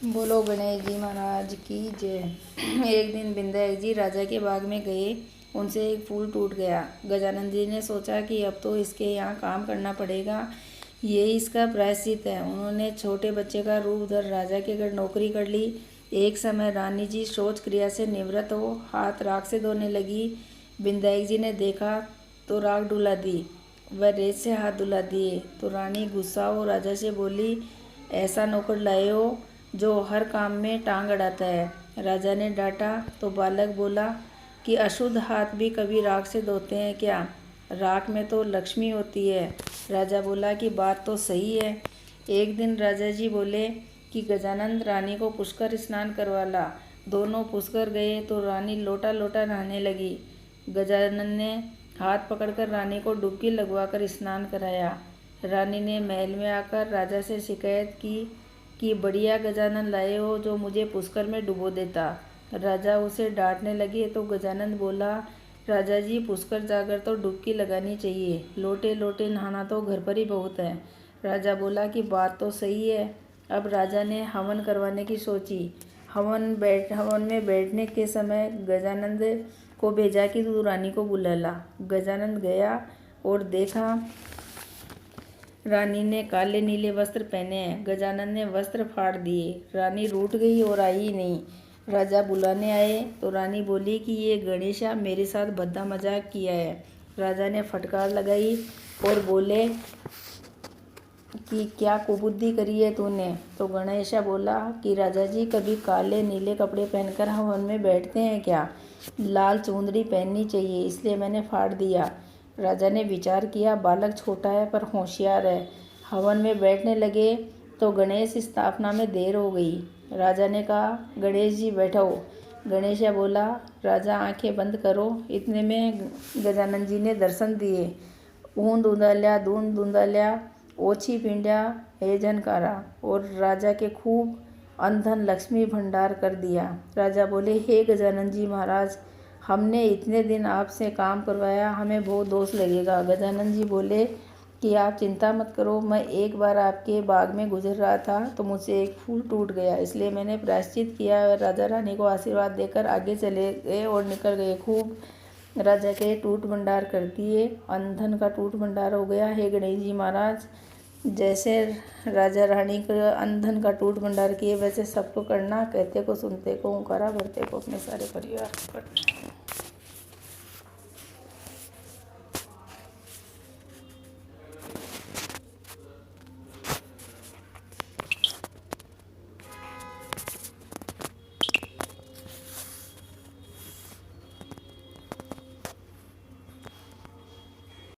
बोलो गणेश जी महाराज की जय। एक दिन विंध्याक जी राजा के बाग में गए। उनसे एक फूल टूट गया। गजानन जी ने सोचा कि अब तो इसके यहाँ काम करना पड़ेगा, ये इसका प्रायश्चित है। उन्होंने छोटे बच्चे का रूप धर राजा के घर नौकरी कर ली। एक समय रानी जी शौच क्रिया से निवृत्त हो हाथ राख से धोने लगी। विंध्याक जी ने देखा तो राख डुला दी, वह रेत से हाथ धुला दिए। तो रानी गुस्सा हो राजा से बोली, ऐसा नौकर लाए हो जो हर काम में टांग अड़ाता है। राजा ने डांटा तो बालक बोला कि अशुद्ध हाथ भी कभी राख से धोते हैं क्या? राख में तो लक्ष्मी होती है। राजा बोला कि बात तो सही है। एक दिन राजा जी बोले कि गजानन रानी को पुष्कर स्नान करवा ला। दोनों पुष्कर गए तो रानी लोटा लोटा नहाने लगी। गजानन ने हाथ पकड़कर रानी को डुबकी लगवाकर स्नान कराया। रानी ने महल में आकर राजा से शिकायत की कि बढ़िया गजानन लाए हो जो मुझे पुष्कर में डुबो देता। राजा उसे डांटने लगे तो गजानन बोला, राजा जी पुष्कर जाकर तो डुबकी लगानी चाहिए, लोटे लोटे नहाना तो घर पर ही बहुत है। राजा बोला कि बात तो सही है। अब राजा ने हवन करवाने की सोची। हवन में बैठने के समय गजानंद को भेजा कि तू रानी को बुला ला। गजानंद गया और देखा रानी ने काले नीले वस्त्र पहने हैं। गजानन ने वस्त्र फाड़ दिए। रानी रूठ गई और आई ही नहीं। राजा बुलाने आए तो रानी बोली कि ये गणेशा मेरे साथ भद्दा मजाक किया है। राजा ने फटकार लगाई और बोले कि क्या कुबुद्धि करी है तूने? तो गणेशा बोला कि राजा जी कभी काले नीले कपड़े पहनकर हवन में बैठते हैं क्या? लाल चुंदड़ी पहननी चाहिए, इसलिए मैंने फाड़ दिया। राजा ने विचार किया, बालक छोटा है पर होशियार है। हवन में बैठने लगे तो गणेश स्थापना में देर हो गई। राजा ने कहा, गणेश जी बैठो। गणेशा बोला, राजा आंखें बंद करो। इतने में गजानन जी ने दर्शन दिए। ऊंद उंदाल्या धूंद उंदाल्या ओछी पिंड्या हे झनकारा, और राजा के खूब अनधन लक्ष्मी भंडार कर दिया। राजा बोले, हे गजानन जी महाराज, हमने इतने दिन आपसे काम करवाया, हमें बहुत दोष लगेगा। गजानन जी बोले कि आप चिंता मत करो, मैं एक बार आपके बाग में गुजर रहा था तो मुझसे एक फूल टूट गया, इसलिए मैंने प्रायश्चित किया। राजा रानी को आशीर्वाद देकर आगे चले गए और निकल गए। खूब राजा के टूट भंडार कर दिए, अनधन का टूट भंडार हो गया। हे गणेश जी महाराज, जैसे राजा रानी को अनधन का टूट भंडार किए वैसे सबको करना, कहते को सुनते को, ओंकारा भरते को अपने सारे परिवार को करना।